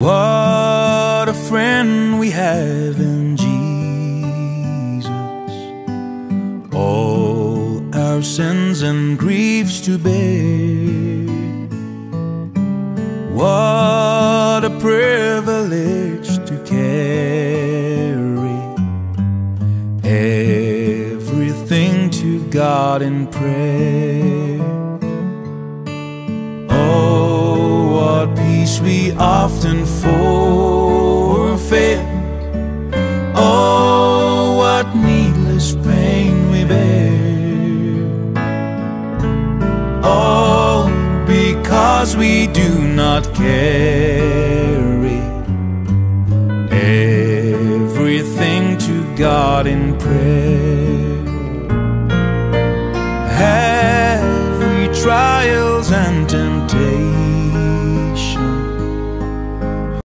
What a friend we have in Jesus, all our sins and griefs to bear. What a privilege to carry everything to God in prayer. Oh, what peace we often forfeit. Oh, what needless pain we bear. All because we do not care